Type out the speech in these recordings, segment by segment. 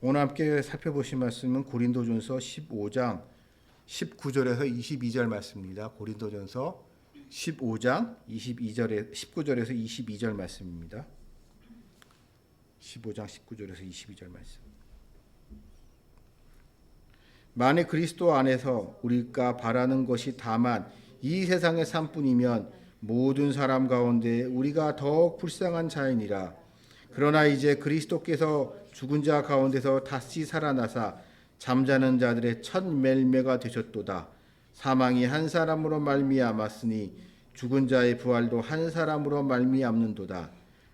오늘 함께 살펴보실 말씀은 고린도전서 15장 19절에서 22절 말씀입니다. 고린도전서 15장 19절에서 22절 말씀입니다. 15장 19절에서 22절 말씀. 만일 그리스도 안에서 우리가 바라는 것이 다만 이 세상의 삶뿐이면 모든 사람 가운데 우리가 더욱 불쌍한 자이니라. 그러나 이제 그리스도께서 죽은 자 가운데서 다시 살아나사 잠자는 자들의 첫 멜매가 되셨도다. 사망이 한 사람으로 말미암았으니 죽은 자의 부활도 한 사람으로 말미암는도다.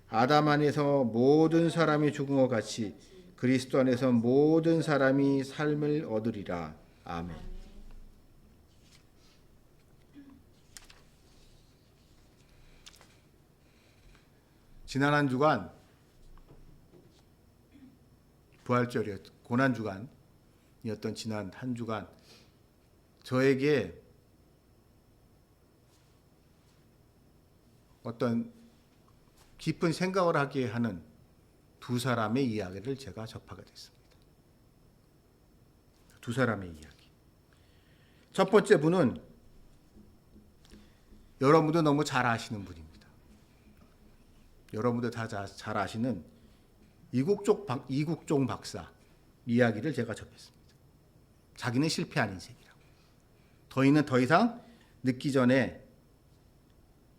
아담 안에서 모든 사람이 죽은 것 같이 그리스도 안에서 모든 사람이 삶을 얻으리라. 아멘. 지난 한 주간 부활절이었 고난 주간이었던 지난 한 주간 저에게 어떤 깊은 생각을 하게 하는 두 사람의 이야기를 제가 접하게 됐습니다. 두 사람의 이야기. 첫 번째 분은 여러분도 너무 잘 아시는 분입니다. 여러분도 다 잘 아시는 이국종 박사 이야기를 제가 접했습니다. 자기는 실패한 인생이라고. 더이는 더 이상 늦기 전에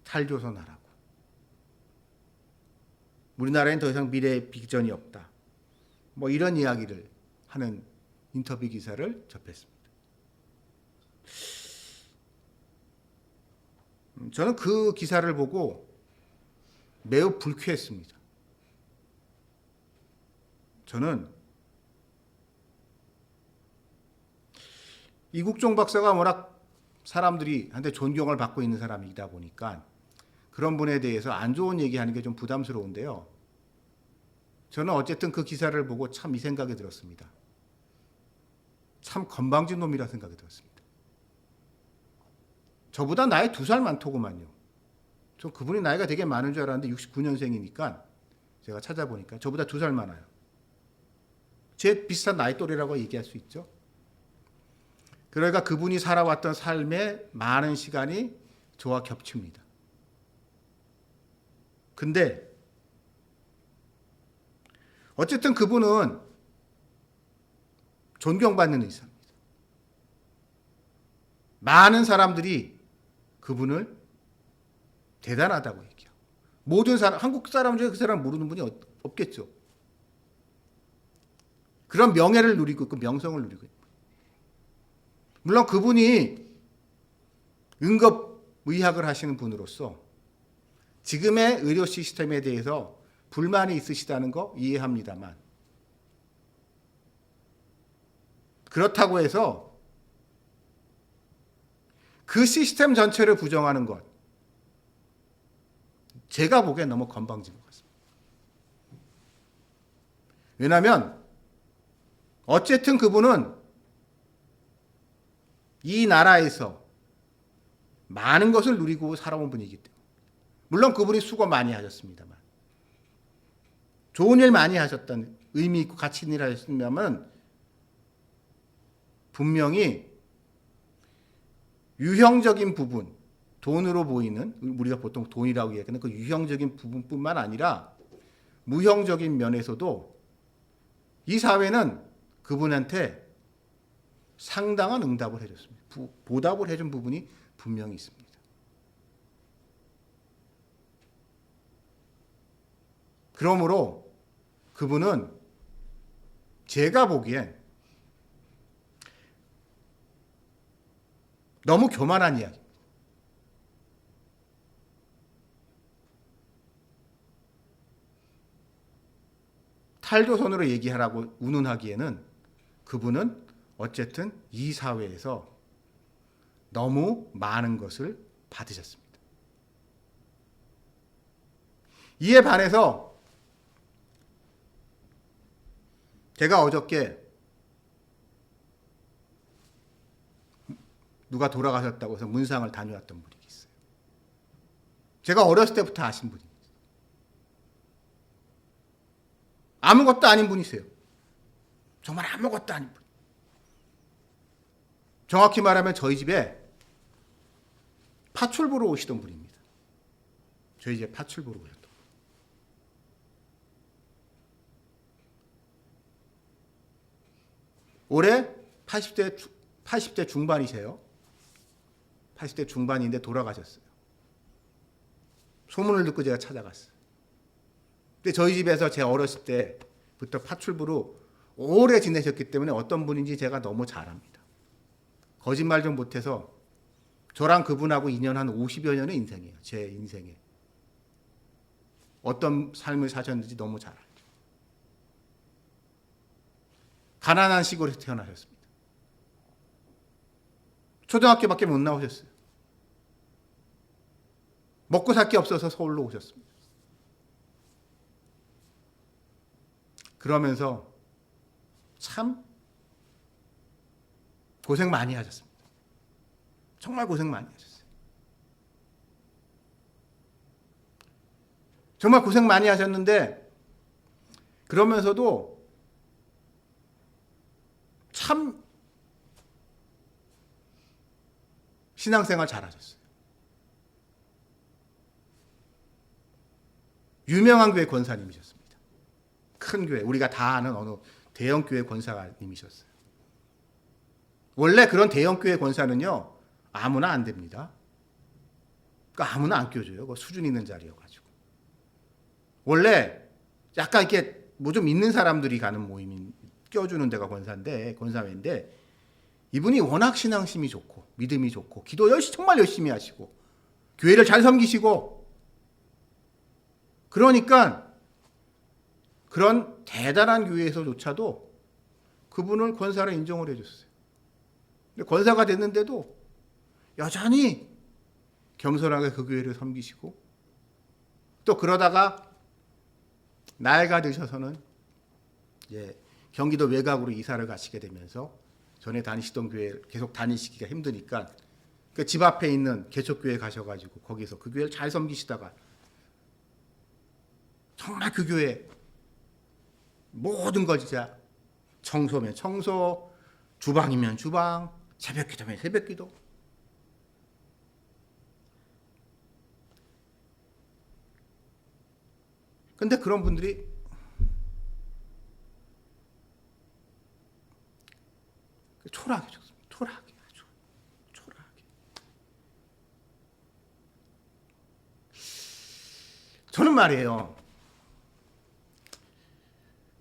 탈조선하라고. 우리나라엔 더 이상 미래의 비전이 없다. 뭐 이런 이야기를 하는 인터뷰 기사를 접했습니다. 저는 그 기사를 보고 매우 불쾌했습니다. 저는 이국종 박사가 워낙 사람들이 한테 존경을 받고 있는 사람이다 보니까 그런 분에 대해서 안 좋은 얘기하는 게 좀 부담스러운데요. 저는 어쨌든 그 기사를 보고 참 이 생각이 들었습니다. 참 건방진 놈이라 생각이 들었습니다. 저보다 나이 2살 많더구만요. 저 그분이 나이가 되게 많은 줄 알았는데 69년생이니까 제가 찾아보니까 저보다 2살 많아요. 제 비슷한 나이 또래라고 얘기할 수 있죠. 그러니까 그분이 살아왔던 삶의 많은 시간이 저와 겹칩니다. 근데 어쨌든 그분은 존경받는 의사입니다. 많은 사람들이 그분을 대단하다고 얘기하고 모든 사람, 한국 사람 중에 그 사람 모르는 분이 없겠죠. 그런 명예를 누리고 있고 명성을 누리고 있고. 물론 그분이 응급의학을 하시는 분으로서 지금의 의료 시스템에 대해서 불만이 있으시다는 거 이해합니다만 그렇다고 해서 그 시스템 전체를 부정하는 것 제가 보기엔 너무 건방진 것 같습니다. 왜냐하면 어쨌든 그분은 이 나라에서 많은 것을 누리고 살아온 분이기 때문에 물론 그분이 수고 많이 하셨습니다만 좋은 일 많이 하셨던 의미 있고 가치 있는 일 하셨습니다만 분명히 유형적인 부분 돈으로 보이는 우리가 보통 돈이라고 얘기하는 그 유형적인 부분뿐만 아니라 무형적인 면에서도 이 사회는 그분한테 상당한 응답을 해줬습니다. 보답을 해준 부분이 분명히 있습니다. 그러므로 그분은 제가 보기엔 너무 교만한 이야기입니다. 탈조선으로 얘기하라고 운운하기에는 그분은 어쨌든 이 사회에서 너무 많은 것을 받으셨습니다. 이에 반해서 제가 어저께 누가 돌아가셨다고 해서 문상을 다녀왔던 분이 있어요. 제가 어렸을 때부터 아신 분입니다. 아무것도 아닌 분이세요. 정말 아무것도 아닌 분. 정확히 말하면 저희 집에 파출 보러 오시던 분입니다. 저희 집에 파출 보러 오셨던 분. 올해 80대 중반이세요. 80대 중반인데 돌아가셨어요. 소문을 듣고 제가 찾아갔어요. 근데 저희 집에서 제 어렸을 때부터 파출부로 오래 지내셨기 때문에 어떤 분인지 제가 너무 잘 압니다. 거짓말 좀 못해서 저랑 그분하고 인연 한 50여 년의 인생이에요. 제 인생에. 어떤 삶을 사셨는지 너무 잘 알죠. 가난한 시골에서 태어나셨습니다. 초등학교밖에 못 나오셨어요. 먹고 살 게 없어서 서울로 오셨습니다. 그러면서 참 고생 많이 하셨습니다. 정말 고생 많이 하셨어요. 정말 고생 많이 하셨는데 그러면서도 참 신앙생활 잘하셨어요. 유명한 교회 권사님이셨습니다. 큰 교회, 우리가 다 아는 어느 대형 교회 권사님이셨어요. 원래 그런 대형 교회 권사는요, 아무나 안 됩니다. 그러니까 아무나 안 껴줘요. 그 수준 있는 자리여가지고. 원래 약간 이렇게 뭐 좀 있는 사람들이 가는 모임인 껴주는 데가 권사회인데 이분이 워낙 신앙심이 좋고 믿음이 좋고 기도 정말 열심히 하시고 교회를 잘 섬기시고 그러니까 그런 대단한 교회에서조차도 그분을 권사로 인정을 해줬어요. 근데 권사가 됐는데도 여전히 겸손하게 그 교회를 섬기시고 또 그러다가 나이가 드셔서는 이제 경기도 외곽으로 이사를 가시게 되면서 전에 다니시던 교회 계속 다니시기가 힘드니까 그 집 앞에 있는 개척교회 가셔가지고 거기서 그 교회를 잘 섬기시다가 정말 그 교회 모든 걸 진짜 청소면 청소, 주방이면 주방, 새벽기도면 새벽기도. 근데 그런 분들이 초라하게 줬습니다. 초라하게 아주 초라하게. 저는 말이에요.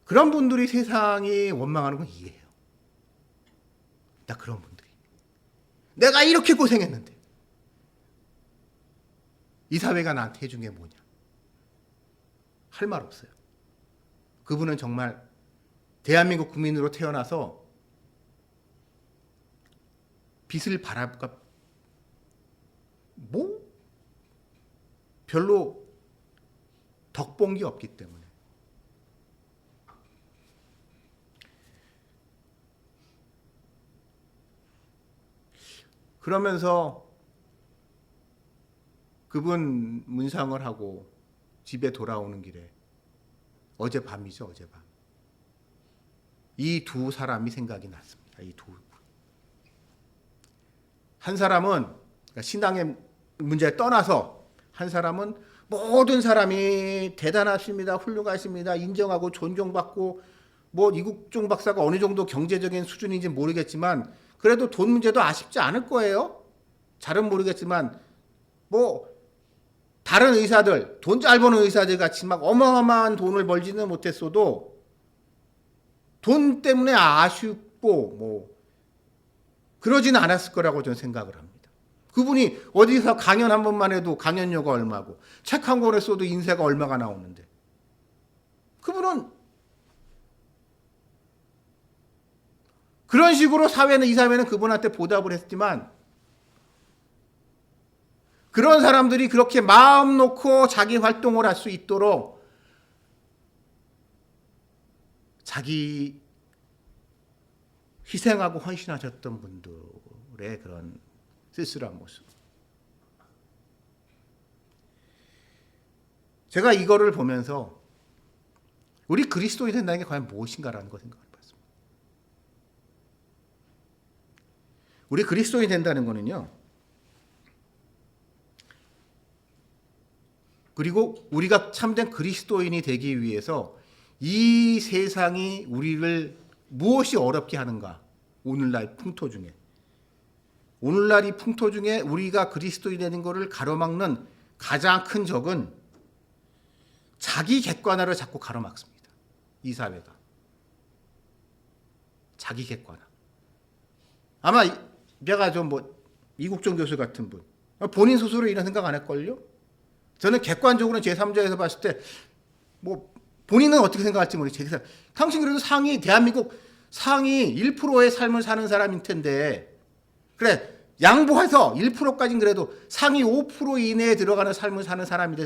그런 분들이 세상이 원망하는 건 이해해요. 나 그런 분들이. 내가 이렇게 고생했는데 이 사회가 나한테 해준 게 뭐냐. 할 말 없어요. 그분은 정말 대한민국 국민으로 태어나서 빚을 바랄까 뭐 별로 덕본 게 없기 때문에 그러면서 그분 문상을 하고 집에 돌아오는 길에 어젯밤이죠, 어젯밤. 이 두 사람이 생각이 났습니다. 이 두. 한 사람은 신앙의 문제에 떠나서 한 사람은 모든 사람이 대단하십니다, 훌륭하십니다, 인정하고 존경받고 뭐 이국종 박사가 어느 정도 경제적인 수준인지 모르겠지만 그래도 돈 문제도 아쉽지 않을 거예요. 잘은 모르겠지만 뭐 다른 의사들, 돈 잘 버는 의사들 같이 막 어마어마한 돈을 벌지는 못했어도 돈 때문에 아쉽고 뭐 그러지는 않았을 거라고 저는 생각을 합니다. 그분이 어디서 강연 한 번만 해도 강연료가 얼마고 책 한 권을 써도 인쇄가 얼마가 나오는데 그분은 그런 식으로 이 사회는 그분한테 보답을 했지만 그런 사람들이 그렇게 마음 놓고 자기 활동을 할 수 있도록 자기 희생하고 헌신하셨던 분들의 그런 쓸쓸한 모습. 제가 이거를 보면서 우리 그리스도인이 된다는 게 과연 무엇인가라는 걸 생각해 봤습니다. 우리 그리스도인이 된다는 거는요. 그리고 우리가 참된 그리스도인이 되기 위해서 이 세상이 우리를 무엇이 어렵게 하는가? 오늘날 풍토 중에. 오늘날 이 풍토 중에 우리가 그리스도인이 되는 것을 가로막는 가장 큰 적은 자기 객관화를 자꾸 가로막습니다. 이 사회가. 자기 객관화. 아마 내가 좀 이국종 교수 같은 분, 본인 스스로 이런 생각 안 할걸요? 저는 객관적으로 제3자에서 봤을 때 본인은 어떻게 생각할지 모르겠어요. 당신 그래도 대한민국 상위 1%의 삶을 사는 사람일 텐데, 그래, 양보해서 1%까지는 그래도 상위 5% 이내에 들어가는 삶을 사는 사람인데,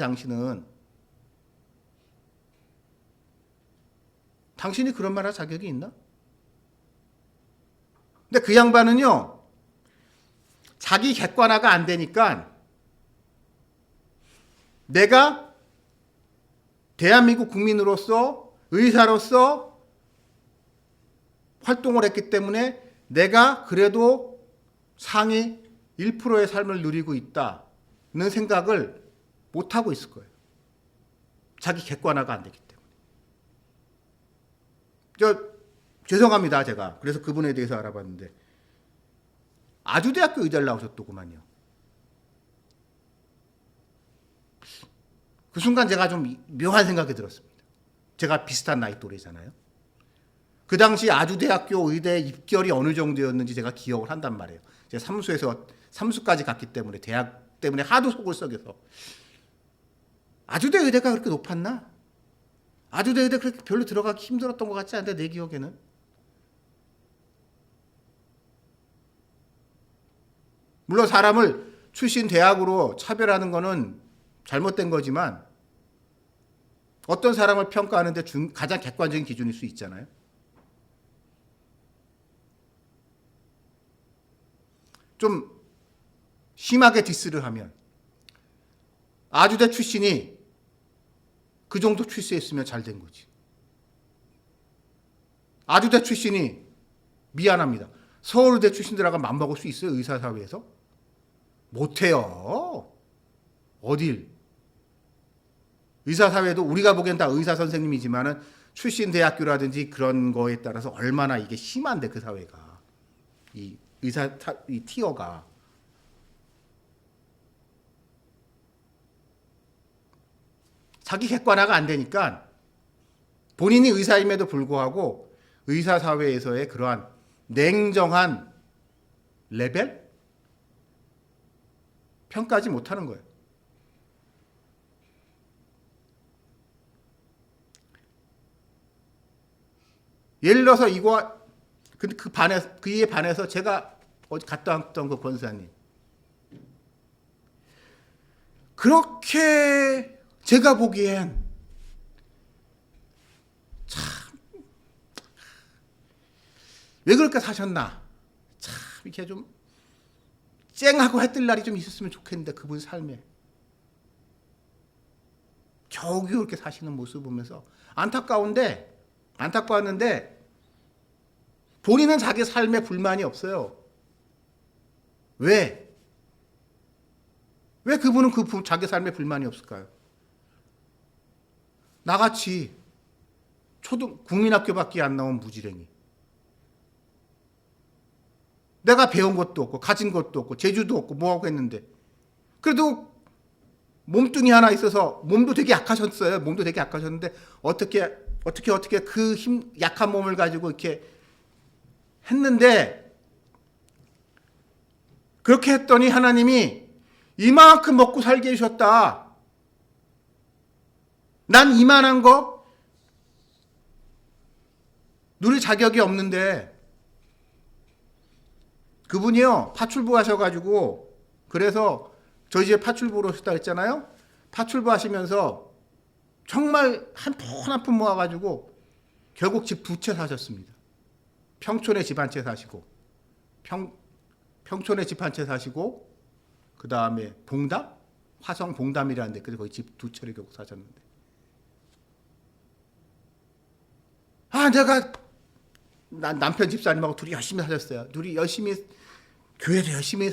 당신이 그런 말 할 자격이 있나? 근데 그 양반은요, 자기 객관화가 안 되니까 내가 대한민국 국민으로서 의사로서 활동을 했기 때문에 내가 그래도 상위 1%의 삶을 누리고 있다는 생각을 못하고 있을 거예요. 자기 객관화가 안 되기 때문에. 죄송합니다, 제가. 그래서 그분에 대해서 알아봤는데 아주대학교 의대를 나오셨더구만요. 그 순간 제가 좀 묘한 생각이 들었습니다. 제가 비슷한 나이 또래잖아요. 그 당시 아주대학교 의대 입결이 어느 정도였는지 제가 기억을 한단 말이에요. 제가 삼수까지 갔기 때문에, 대학 때문에 하도 속을 썩여서. 아주대 의대가 그렇게 높았나? 아주대 의대 그렇게 별로 들어가기 힘들었던 것 같지 않은데, 내 기억에는. 물론 사람을 출신 대학으로 차별하는 거는 잘못된 거지만 어떤 사람을 평가하는데 가장 객관적인 기준일 수 있잖아요. 좀 심하게 디스를 하면 아주대 출신이 그 정도 출세했으면 잘 된 거지. 아주대 출신이, 미안합니다, 서울대 출신들하고 맞먹을 수 있어요? 의사사회에서? 못해요. 어딜. 의사사회도 우리가 보기엔 다 의사 선생님이지만은 출신 대학교라든지 그런 거에 따라서 얼마나 이게 심한데, 그 사회가. 이 티어가. 자기 객관화가 안 되니까 본인이 의사임에도 불구하고 의사사회에서의 그러한 냉정한 레벨? 평가하지 못하는 거예요. 예를 들어서 그에 반해서 제가 어디 갔다 왔던 그 권사님. 그렇게 제가 보기엔 참, 왜 그렇게 사셨나? 참, 이렇게 좀 쨍하고 해뜰 날이 좀 있었으면 좋겠는데, 그분 삶에. 겨우겨우 그렇게 사시는 모습을 보면서 안타까웠는데, 본인은 자기 삶에 불만이 없어요. 왜? 왜 그분은 자기 삶에 불만이 없을까요? 나같이 국민학교밖에 안 나온 무지랭이. 내가 배운 것도 없고 가진 것도 없고 재주도 없고 뭐하고 했는데, 그래도 몸뚱이 하나 있어서 몸도 되게 약하셨어요. 몸도 되게 약하셨는데 어떻게 그 약한 몸을 가지고 이렇게 했는데, 그렇게 했더니 하나님이 이만큼 먹고 살게 해주셨다. 난 이만한 거 누릴 자격이 없는데. 그분이요, 파출부 하셔가지고, 그래서 저희 집에 파출부로 오셨다 했잖아요. 파출부 하시면서 정말 한 푼 모아가지고 결국 집 2채 사셨습니다. 평촌에 집 1채 사시고, 평촌에 집 1채 사시고, 그 다음에 화성 봉담이라는 데, 그래서 거기 집 2채를 결국 사셨는데. 남편 집사님하고 둘이 열심히 사셨어요. 둘이 열심히 교회도 열심히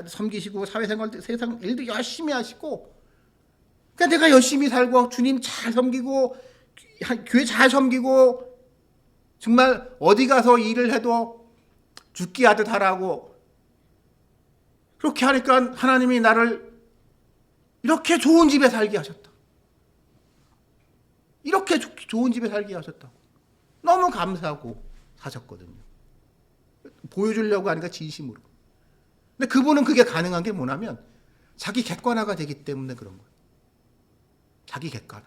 섬기시고 사회생활 세상 일도 열심히 하시고, 그러니까 내가 열심히 살고 주님 잘 섬기고 교회 잘 섬기고 정말 어디 가서 일을 해도 죽기 하듯 하라고 그렇게 하니까 하나님이 나를 이렇게 좋은 집에 살게 하셨다. 이렇게 좋은 집에 살게 하셨다고 너무 감사하고 사셨거든요. 보여주려고 하니까 진심으로. 근데 그분은 그게 가능한 게 뭐냐면 자기 객관화가 되기 때문에 그런 거예요. 자기 객관화.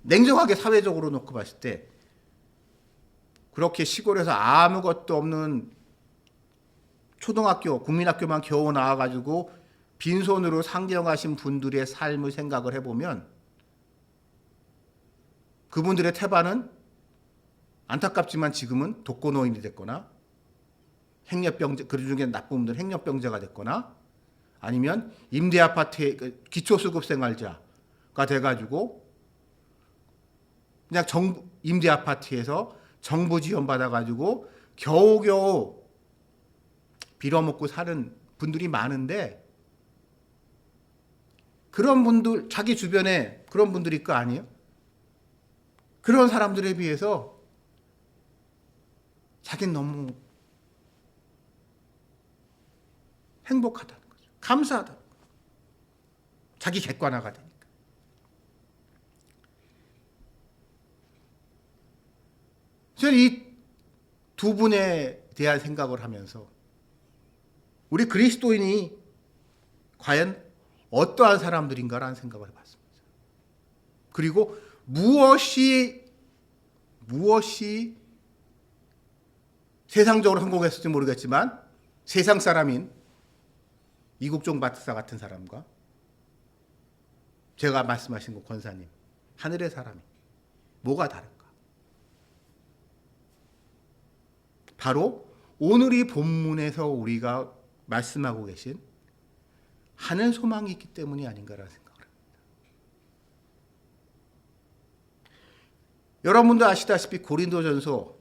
냉정하게 사회적으로 놓고 봤을 때 그렇게 시골에서 아무것도 없는 초등학교, 국민학교만 겨우 나와가지고 빈손으로 상경하신 분들의 삶을 생각을 해보면 그분들의 태반은 안타깝지만 지금은 독거노인이 됐거나 행렬병자, 그 중에 나쁜 분들은 행렬병자가 됐거나 아니면 임대아파트의 기초수급생활자가 돼가지고 그냥 임대아파트에서 정부 지원 받아가지고 겨우겨우 빌어먹고 사는 분들이 많은데 그런 분들, 자기 주변에 그런 분들이 있거 아니에요? 그런 사람들에 비해서 자기는 너무 행복하다는 거죠. 감사하다는 거죠. 자기 객관화가 되니까. 저는 이 두 분에 대한 생각을 하면서 우리 그리스도인이 과연 어떠한 사람들인가라는 생각을 해봤습니다. 그리고 무엇이 세상적으로 성공했을지 모르겠지만 세상 사람인 이국종 박사 같은 사람과 제가 말씀하신 그 권사님, 하늘의 사람이 뭐가 다른가? 바로 오늘 이 본문에서 우리가 말씀하고 계신 하늘 소망이 있기 때문이 아닌가라는 생각을 합니다. 여러분도 아시다시피 고린도전서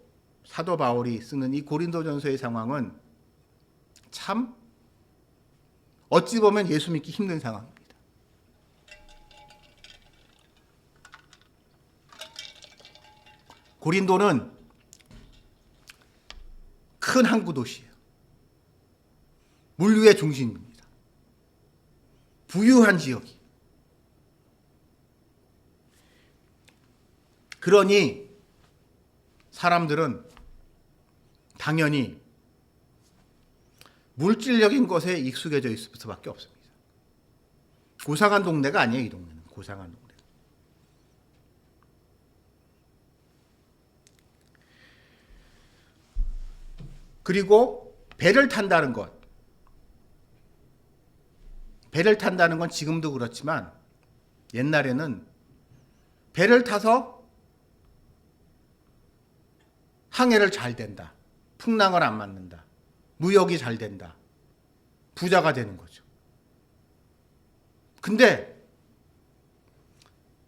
사도 바울이 쓰는 이 고린도전서의 상황은 참 어찌 보면 예수 믿기 힘든 상황입니다. 고린도는 큰 항구 도시예요. 물류의 중심입니다. 부유한 지역이. 그러니 사람들은 당연히 물질적인 것에 익숙해져 있을 수밖에 없습니다. 고상한 동네가 아니에요, 이 동네는. 고상한 동네. 그리고 배를 탄다는 것. 배를 탄다는 건 지금도 그렇지만 옛날에는 배를 타서 항해를 잘 된다. 풍랑을 안 맞는다. 무역이 잘 된다. 부자가 되는 거죠. 근데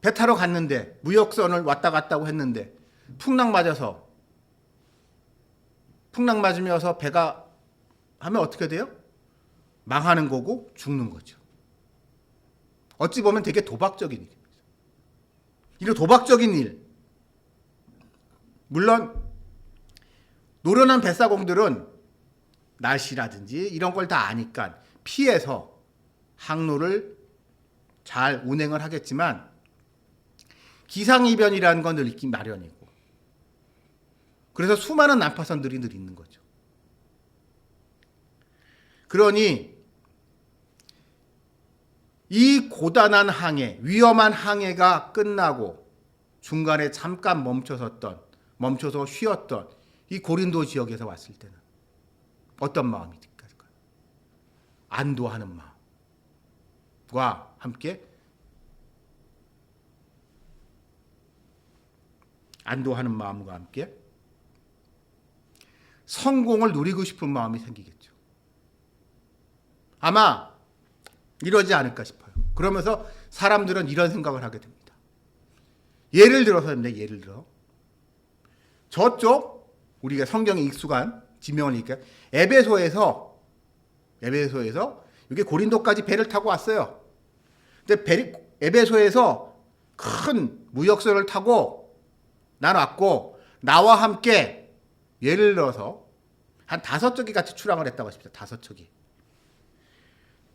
배 타러 갔는데 무역선을 왔다 갔다 했는데 풍랑 맞으면서 배가 하면 어떻게 돼요? 망하는 거고 죽는 거죠. 어찌 보면 되게 도박적인 일입니다. 이런 도박적인 일. 물론 노련한 뱃사공들은 날씨라든지 이런 걸 다 아니까 피해서 항로를 잘 운행을 하겠지만 기상이변이라는 건 늘 있기 마련이고 그래서 수많은 난파선들이 늘 있는 거죠. 그러니 이 고단한 항해, 위험한 항해가 끝나고 중간에 잠깐 멈춰서 쉬었던 이 고린도 지역에서 왔을 때는 어떤 마음이 들까요? 안도하는 마음과 함께 성공을 누리고 싶은 마음이 생기겠죠. 아마 이러지 않을까 싶어요. 그러면서 사람들은 이런 생각을 하게 됩니다. 예를 들어 저쪽 우리가 성경에 익숙한 지명을 읽을게요. 에베소에서 이게 고린도까지 배를 타고 왔어요. 근데 에베소에서 큰 무역선을 타고 난 왔고, 나와 함께 예를 들어서 한 5척이 같이 출항을 했다고 하십시오. 5척이.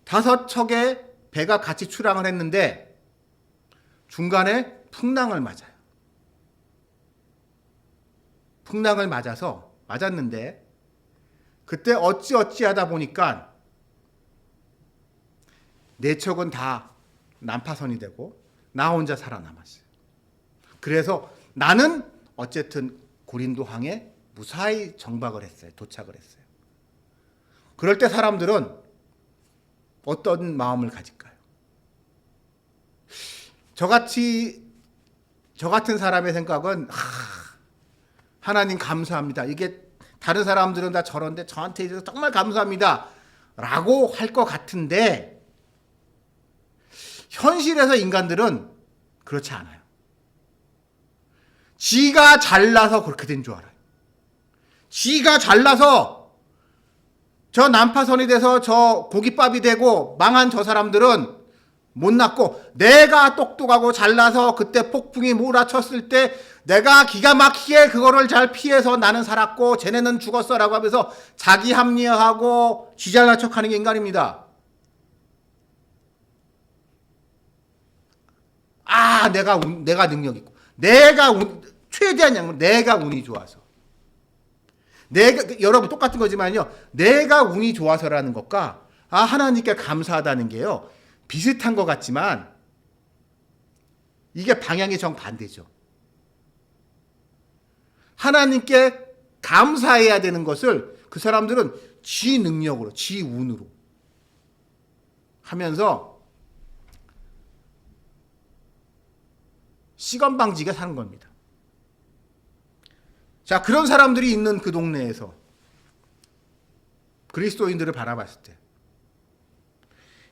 5척의 배가 같이 출항을 했는데 중간에 풍랑을 맞아요. 풍랑을 맞았는데 그때 어찌하다 보니까 4척은 다 난파선이 되고 나 혼자 살아남았어요. 그래서 나는 어쨌든 고린도항에 무사히 정박을 했어요. 도착을 했어요. 그럴 때 사람들은 어떤 마음을 가질까요? 저 같은 사람의 생각은 하나님 감사합니다. 이게 다른 사람들은 다 저런데 저한테 있어서 정말 감사합니다. 라고 할 것 같은데 현실에서 인간들은 그렇지 않아요. 지가 잘나서 그렇게 된 줄 알아요. 지가 잘나서 저 난파선이 돼서 저 고깃밥이 되고 망한 저 사람들은 못났고, 내가 똑똑하고 잘나서 그때 폭풍이 몰아쳤을 때 내가 기가 막히게 그거를 잘 피해서 나는 살았고 쟤네는 죽었어라고 하면서 자기 합리화하고 지 잘난 척하는 게 인간입니다. 내가 능력 있고, 최대한 양은 내가 운이 좋아서. 여러분 똑같은 거지만요. 내가 운이 좋아서라는 것과 하나님께 감사하다는 게요. 비슷한 것 같지만 이게 방향이 정반대죠. 하나님께 감사해야 되는 것을 그 사람들은 지 능력으로, 지 운으로 하면서 시건방지게 사는 겁니다. 자, 그런 사람들이 있는 그 동네에서 그리스도인들을 바라봤을 때,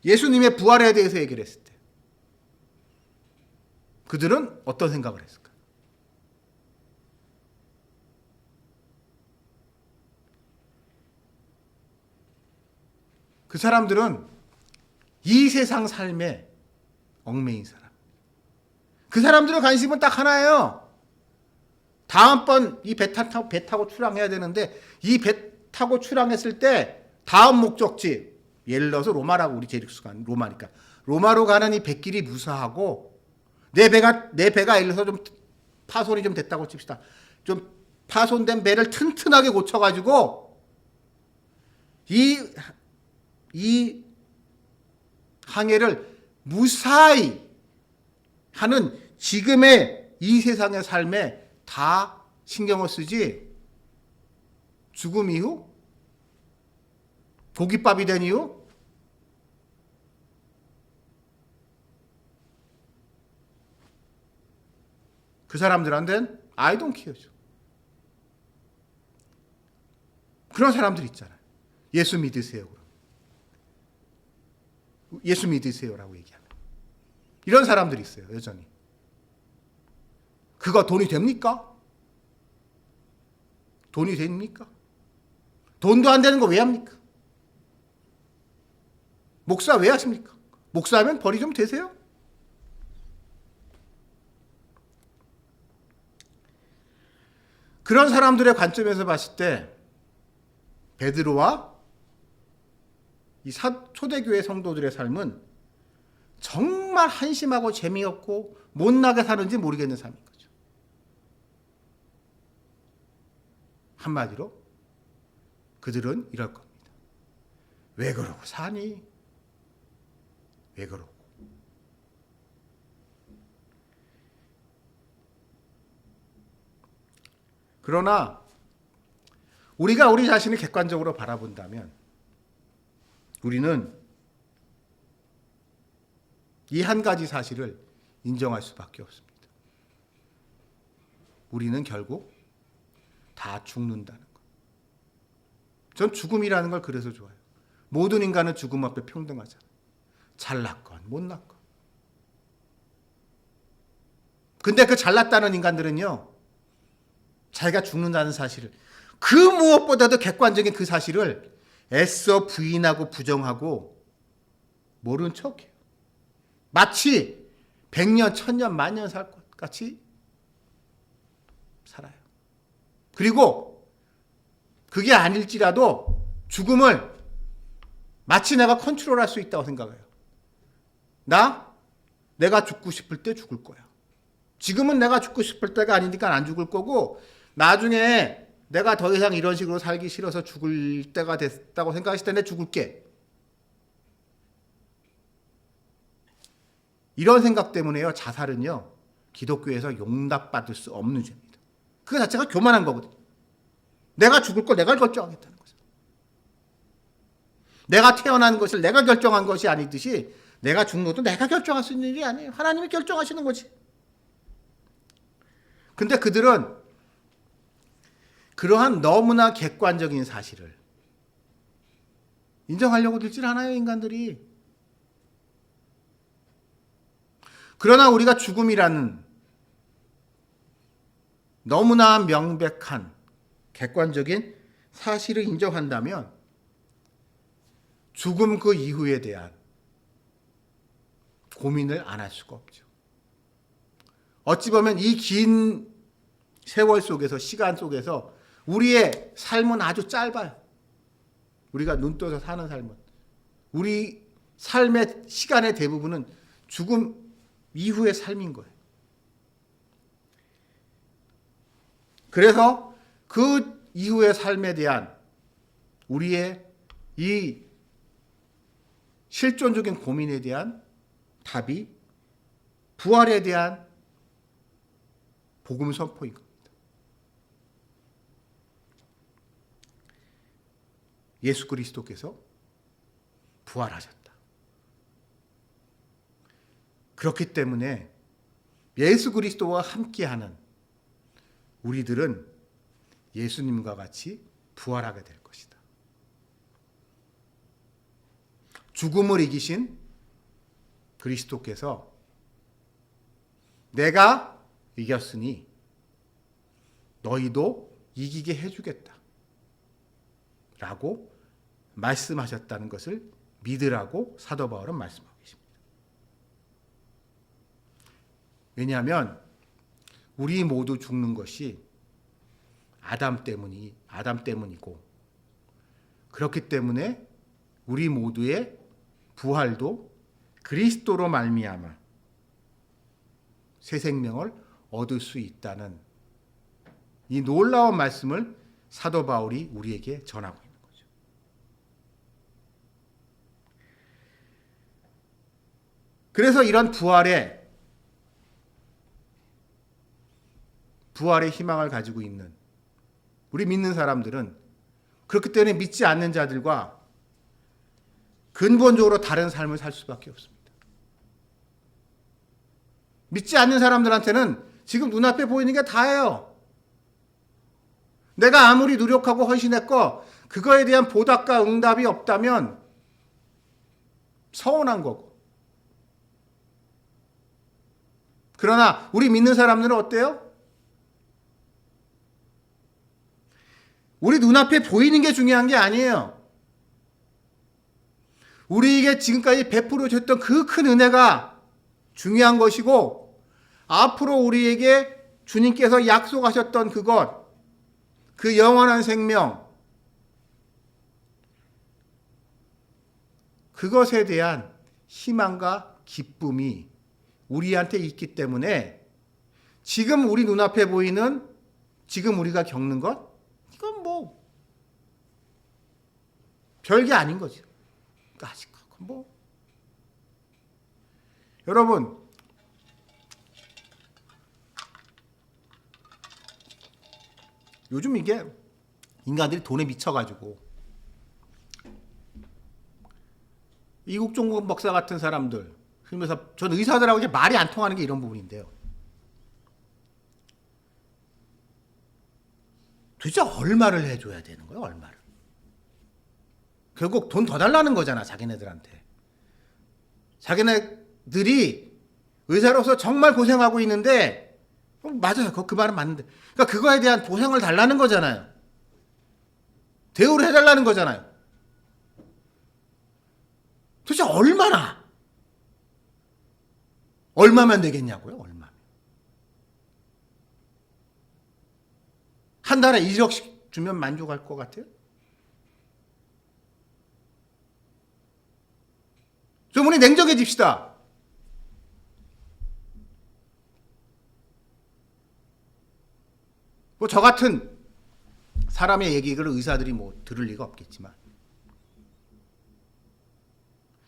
예수님의 부활에 대해서 얘기를 했을 때 그들은 어떤 생각을 했을까? 그 사람들은 이 세상 삶에 얽매인 사람. 그 사람들의 관심은 딱 하나예요. 다음번 이 배 타고 출항해야 되는데, 이 배 타고 출항했을 때 다음 목적지, 예를 들어서 로마라고, 우리 제릭수가 로마니까 로마로 가는 이 배길이 무사하고 내 배가 예를 들어서 좀 파손이 좀 됐다고 칩시다. 좀 파손된 배를 튼튼하게 고쳐가지고 이 항해를 무사히 하는 지금의 이 세상의 삶에 다 신경을 쓰지, 죽음 이후, 고깃밥이 된 이후, 그 사람들한테는 I don't care죠. 그런 사람들 있잖아요. 예수 믿으세요. 예수 믿으세요라고 얘기하는 이런 사람들이 있어요. 여전히. 그거 돈이 됩니까? 돈이 됩니까? 돈도 안 되는 거 왜 합니까? 목사 왜 하십니까? 목사하면 벌이 좀 되세요? 그런 사람들의 관점에서 봤을 때 베드로와 이 초대교회 성도들의 삶은 정말 한심하고 재미없고 못나게 사는지 모르겠는 삶인 거죠. 한마디로 그들은 이럴 겁니다. 왜 그러고 사니? 왜 그러고? 그러나 우리가 우리 자신을 객관적으로 바라본다면 우리는 이 한 가지 사실을 인정할 수밖에 없습니다. 우리는 결국 다 죽는다는 것. 전 죽음이라는 걸 그래서 좋아해요. 모든 인간은 죽음 앞에 평등하잖아요. 잘났건 못났건. 근데 그 잘났다는 인간들은요, 자기가 죽는다는 사실을 그 무엇보다도 객관적인 그 사실을 애써 부인하고 부정하고 모른 척해요. 마치 100년, 1000년, 만년 살 것 같이 살아요. 그리고 그게 아닐지라도 죽음을 마치 내가 컨트롤할 수 있다고 생각해요. 내가 죽고 싶을 때 죽을 거야. 지금은 내가 죽고 싶을 때가 아니니까 안 죽을 거고, 나중에 내가 더 이상 이런 식으로 살기 싫어서 죽을 때가 됐다고 생각했을 때 내가 죽을게. 이런 생각 때문에요, 자살은요, 기독교에서 용납받을 수 없는 죄입니다. 그 자체가 교만한 거거든요. 내가 죽을 걸 내가 결정하겠다는 거죠. 내가 태어난 것을 내가 결정한 것이 아니듯이 내가 죽는 것도 내가 결정할 수 있는 일이 아니에요. 하나님이 결정하시는 거지. 근데 그들은 그러한 너무나 객관적인 사실을 인정하려고 들질 않아요, 인간들이. 그러나 우리가 죽음이라는 너무나 명백한 객관적인 사실을 인정한다면 죽음 그 이후에 대한 고민을 안 할 수가 없죠. 어찌 보면 이 긴 세월 속에서, 시간 속에서 우리의 삶은 아주 짧아요. 우리가 눈 떠서 사는 삶은. 우리 삶의 시간의 대부분은 죽음 이후의 삶인 거예요. 그래서 그 이후의 삶에 대한 우리의 이 실존적인 고민에 대한 답이 부활에 대한 복음 선포인 겁니다. 예수 그리스도께서 부활하셨다. 그렇기 때문에 예수 그리스도와 함께하는 우리들은 예수님과 같이 부활하게 될 것이다. 죽음을 이기신 그리스도께서 내가 이겼으니 너희도 이기게 해주겠다 라고 말씀하셨다는 것을 믿으라고 사도 바울은 말씀하고 계십니다. 왜냐하면 우리 모두 죽는 것이 아담 때문이고, 그렇기 때문에 우리 모두의 부활도 그리스도로 말미암아 새 생명을 얻을 수 있다는 이 놀라운 말씀을 사도 바울이 우리에게 전하고 있는 거죠. 그래서 이런 부활의 희망을 가지고 있는 우리 믿는 사람들은 그렇기 때문에 믿지 않는 자들과 근본적으로 다른 삶을 살 수밖에 없습니다. 믿지 않는 사람들한테는 지금 눈앞에 보이는 게 다예요. 내가 아무리 노력하고 헌신했고 그거에 대한 보답과 응답이 없다면 서운한 거고. 그러나 우리 믿는 사람들은 어때요? 우리 눈앞에 보이는 게 중요한 게 아니에요. 우리에게 지금까지 베풀어 줬던 그 큰 은혜가 중요한 것이고, 앞으로 우리에게 주님께서 약속하셨던 그것, 그 영원한 생명, 그것에 대한 희망과 기쁨이 우리한테 있기 때문에 지금 우리 눈앞에 보이는, 지금 우리가 겪는 것, 이건 뭐 별게 아닌 거죠. 아직 뭐 여러분, 요즘 이게 인간들이 돈에 미쳐가지고 이국종국 목사 같은 사람들, 그러면서 전 의사들하고 이제 말이 안 통하는 게 이런 부분인데요. 도대체 얼마를 해줘야 되는 거예요? 얼마를? 결국 돈 더 달라는 거잖아, 자기네들한테. 자기네들이 의사로서 정말 고생하고 있는데, 맞아요. 그 말은 맞는데. 그러니까 그거에 대한 보상을 달라는 거잖아요. 대우를 해달라는 거잖아요. 도대체 얼마면 되겠냐고요? 얼마면. 한 달에 1억씩 주면 만족할 것 같아요? 좀 우리 냉정해집시다. 뭐 저 같은 사람의 얘기를 의사들이 뭐 들을 리가 없겠지만,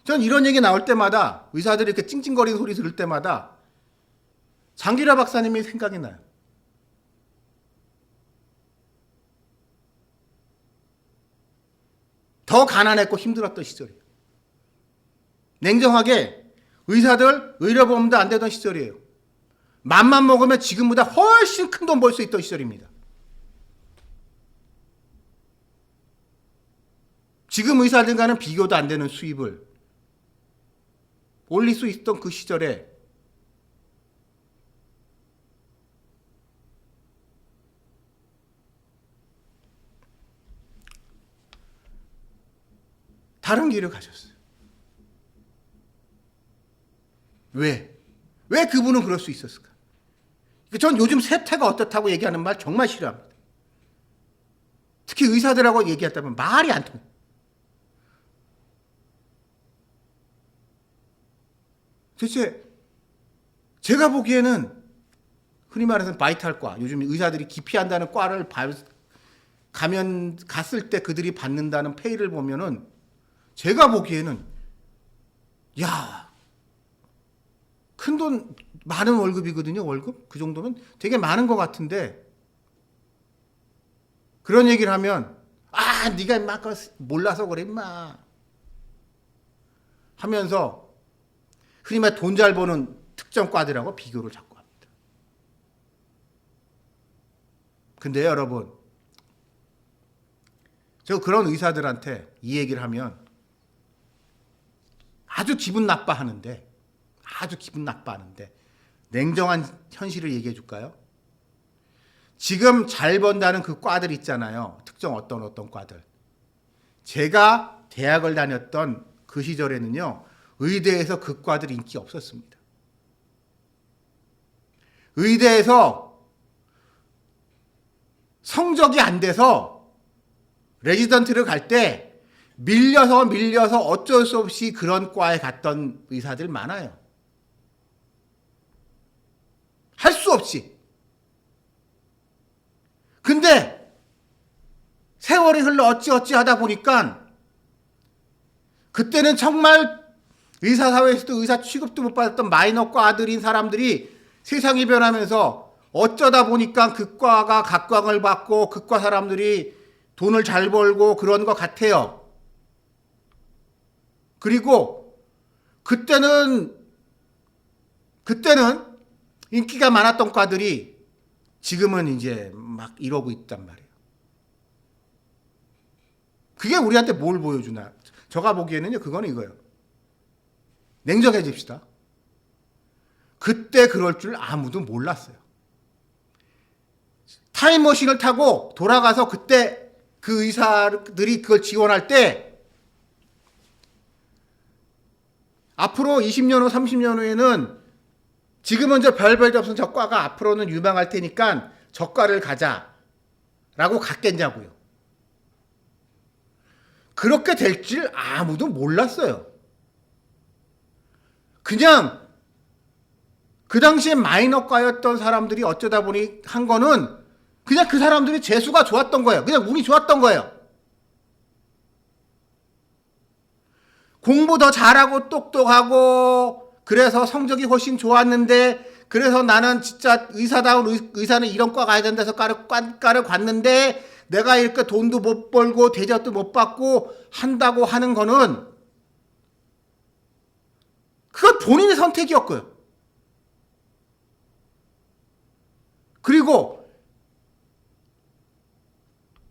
전 이런 얘기 나올 때마다, 의사들이 이렇게 찡찡거리는 소리 들을 때마다 장기라 박사님이 생각이 나요. 더 가난했고 힘들었던 시절이에요. 냉정하게 의사들 의료보험도 안 되던 시절이에요. 맘만 먹으면 지금보다 훨씬 큰 돈 벌 수 있던 시절입니다. 지금 의사들과는 비교도 안 되는 수입을 올릴 수 있던 그 시절에 다른 길을 가셨어요. 왜 그분은 그럴 수 있었을까? 전 요즘 세태가 어떻다고 얘기하는 말 정말 싫어합니다. 특히 의사들하고 얘기했다면 말이 안 통해요. 도대체 제가 보기에는 흔히 말해서 바이탈과, 요즘 의사들이 기피한다는 과를 갔을 때 그들이 받는다는 페이를 보면은 제가 보기에는 큰 돈, 많은 월급이거든요. 월급 그 정도면 되게 많은 것 같은데, 그런 얘기를 하면 네가 임마 몰라서 그래 임마 하면서 흔히 말 돈 잘 버는 특정 과들하고 비교를 자꾸 합니다. 근데 여러분, 저 그런 의사들한테 이 얘기를 하면 아주 기분 나빠하는데 냉정한 현실을 얘기해 줄까요? 지금 잘 번다는 그 과들 있잖아요. 특정 어떤 과들. 제가 대학을 다녔던 그 시절에는요, 의대에서 그 과들이 인기 없었습니다. 의대에서 성적이 안 돼서 레지던트를 갈 때 밀려서 어쩔 수 없이 그런 과에 갔던 의사들 많아요. 할 수 없이. 근데 세월이 흘러 어찌 하다 보니까 그때는 정말 의사사회에서도 의사 취급도 못 받았던 마이너 과들인 사람들이 세상이 변하면서 어쩌다 보니까 그 과가 각광을 받고 그 과 사람들이 돈을 잘 벌고 그런 것 같아요. 그리고 그때는 인기가 많았던 과들이 지금은 이제 막 이러고 있단 말이에요. 그게 우리한테 뭘 보여주나? 제가 보기에는요, 그거는 이거예요. 냉정해집시다. 그때 그럴 줄 아무도 몰랐어요. 타임머신을 타고 돌아가서 그때 그 의사들이 그걸 지원할 때 앞으로 20년 후, 30년 후에는 지금은 별볼일 없은 저 과가 앞으로는 유망할 테니까 저 과를 가자라고 갔겠냐고요. 그렇게 될 줄 아무도 몰랐어요. 그냥 그 당시에 마이너과였던 사람들이 어쩌다 보니 한 거는 그냥 그 사람들이 재수가 좋았던 거예요. 그냥 운이 좋았던 거예요. 공부 더 잘하고 똑똑하고 그래서 성적이 훨씬 좋았는데, 그래서 나는 진짜 의사다운 의사는 이런 과 가야 된다 해서 과를 갔는데 내가 이렇게 돈도 못 벌고 대접도 못 받고 한다고 하는 거는 그건 본인의 선택이었고요. 그리고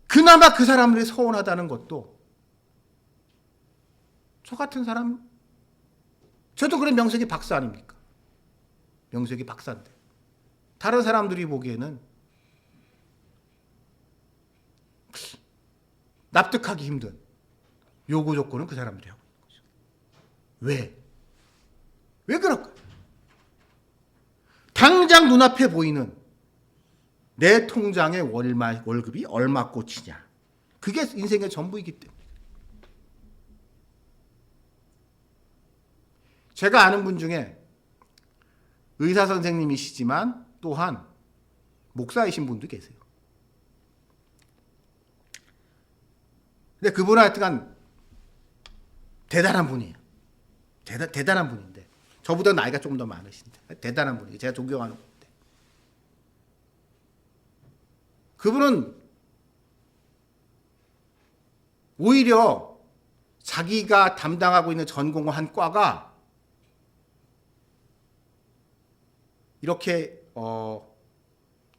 그나마 그 사람들이 서운하다는 것도, 저 같은 사람, 저도 그런 명색이 박사 아닙니까? 명색이 박사인데 다른 사람들이 보기에는 납득하기 힘든 요구 조건은 그 사람들이 하고 있는 거죠. 왜? 왜 그럴까? 당장 눈앞에 보이는 내 통장의 월급이 얼마 꽂히냐. 그게 인생의 전부이기 때문에. 제가 아는 분 중에 의사 선생님이시지만 또한 목사이신 분도 계세요. 근데 그분은 하여튼간 대단한 분이에요. 대단한 분인데 저보다 나이가 조금 더 많으신데 대단한 분이에요. 제가 존경하는 분인데 그분은 오히려 자기가 담당하고 있는 전공한 과가 이렇게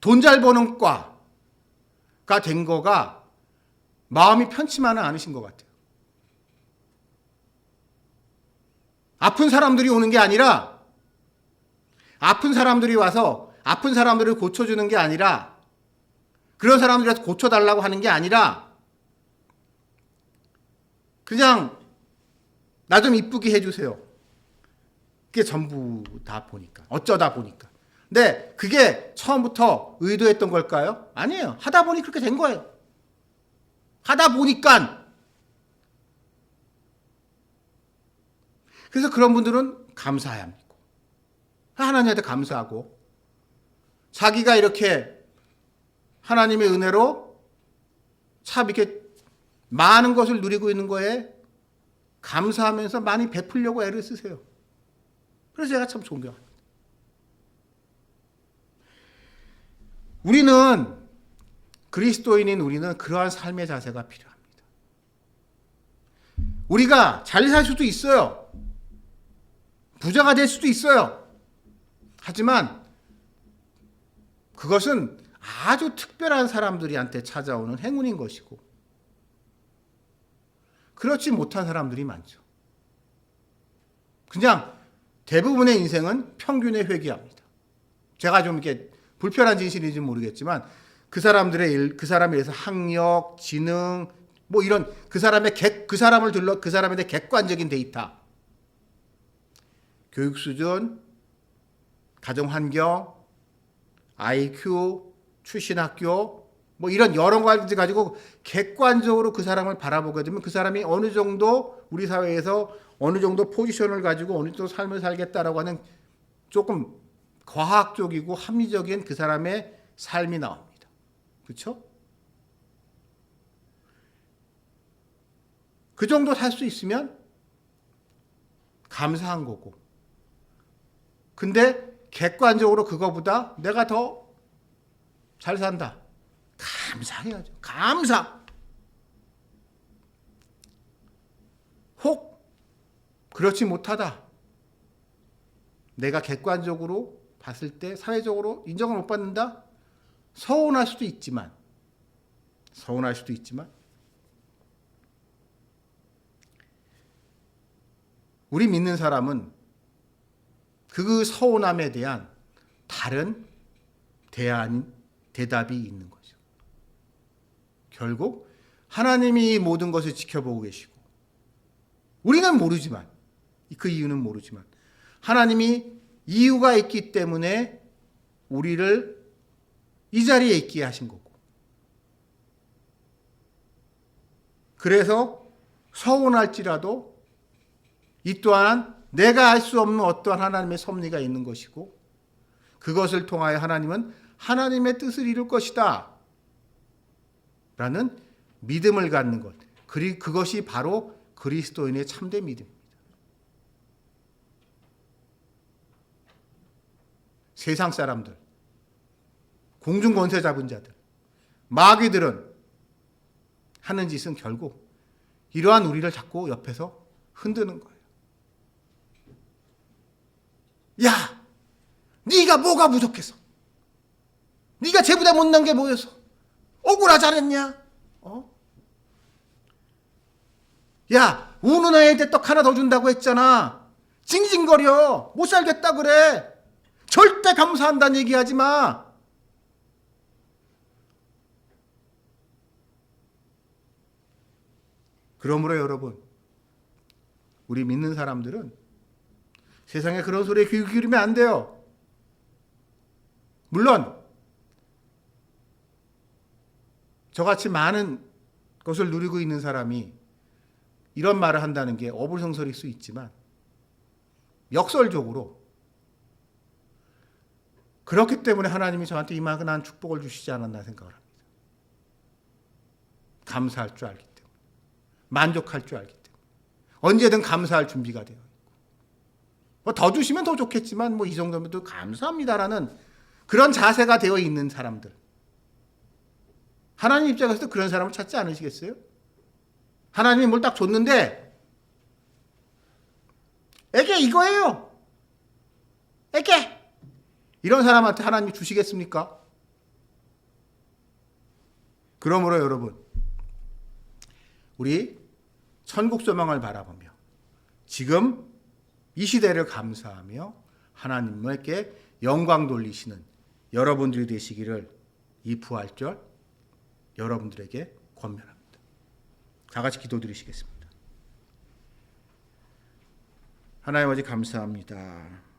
돈 잘 버는 과가 된 거가 마음이 편치만은 않으신 것 같아요. 아픈 사람들이 오는 게 아니라 아픈 사람들이 와서 아픈 사람들을 고쳐주는 게 아니라 그런 사람들이 와서 고쳐달라고 하는 게 아니라 그냥 나 좀 이쁘게 해주세요. 그게 전부 다 보니까 어쩌다 보니까. 근데 그게 처음부터 의도했던 걸까요? 아니에요. 하다 보니 그렇게 된 거예요. 하다 보니까. 그래서 그런 분들은 감사해야 합니다. 하나님한테 감사하고 자기가 이렇게 하나님의 은혜로 참 이렇게 많은 것을 누리고 있는 거에 감사하면서 많이 베풀려고 애를 쓰세요. 그래서 제가 참 존경합니다. 그리스도인인 우리는 그러한 삶의 자세가 필요합니다. 우리가 잘 살 수도 있어요. 부자가 될 수도 있어요. 하지만 그것은 아주 특별한 사람들한테 찾아오는 행운인 것이고 그렇지 못한 사람들이 많죠. 그냥 대부분의 인생은 평균에 회귀합니다. 제가 좀 이렇게 불편한 진실인지 모르겠지만 그 사람들의 일, 그 사람에 대해서 학력, 지능, 뭐 이런 그 사람에 대한 객관적인 데이터, 교육 수준, 가정 환경, IQ, 출신 학교, 뭐 이런 여러 가지 가지고 객관적으로 그 사람을 바라보게 되면 그 사람이 어느 정도 우리 사회에서 어느 정도 포지션을 가지고 어느 정도 삶을 살겠다라고 하는 조금 과학적이고 합리적인 그 사람의 삶이 나옵니다. 그렇죠? 그 정도 살 수 있으면 감사한 거고. 근데 객관적으로 그거보다 내가 더 잘 산다. 감사해야죠. 감사. 혹 그렇지 못하다. 내가 객관적으로 봤을 때 사회적으로 인정을 못 받는다. 서운할 수도 있지만 우리 믿는 사람은 그 서운함에 대한 다른 대답이 있는 거죠. 결국 하나님이 모든 것을 지켜보고 계시고 우리는 모르지만 그 이유는 모르지만 하나님이 이유가 있기 때문에 우리를 이 자리에 있게 하신 거고 그래서 서운할지라도 이 또한 내가 알 수 없는 어떠한 하나님의 섭리가 있는 것이고 그것을 통하여 하나님은 하나님의 뜻을 이룰 것이다 라는 믿음을 갖는 것 그것이 바로 그리스도인의 참된 믿음입니다. 세상 사람들 공중 권세 잡은 자들 마귀들은 하는 짓은 결국 이러한 우리를 자꾸 옆에서 흔드는 거예요. 야, 네가 뭐가 부족해서? 네가 쟤보다 못난 게 뭐여서? 억울하지 않았냐? 야, 우는 애한테 떡 하나 더 준다고 했잖아. 징징거려. 못 살겠다 그래. 절대 감사한다는 얘기하지 마. 그러므로 여러분, 우리 믿는 사람들은 세상에 그런 소리에 귀 기울이면 안 돼요. 물론 저같이 많은 것을 누리고 있는 사람이 이런 말을 한다는 게 어불성설일 수 있지만 역설적으로 그렇기 때문에 하나님이 저한테 이만한 축복을 주시지 않았나 생각을 합니다. 감사할 줄 알기 때문에, 만족할 줄 알기 때문에, 언제든 감사할 준비가 되어 있고, 뭐 더 주시면 더 좋겠지만 뭐 이 정도면 또 감사합니다라는 그런 자세가 되어 있는 사람들, 하나님 입장에서도 그런 사람을 찾지 않으시겠어요? 하나님이 뭘 딱 줬는데 에게 이거예요. 에게 이런 사람한테 하나님이 주시겠습니까? 그러므로 여러분, 우리 천국 소망을 바라보며 지금 이 시대를 감사하며 하나님께 영광 돌리시는 여러분들이 되시기를 이 부활절 여러분들에게 권면합니다. 다 같이 기도드리시겠습니다. 하나님 아버지 감사합니다.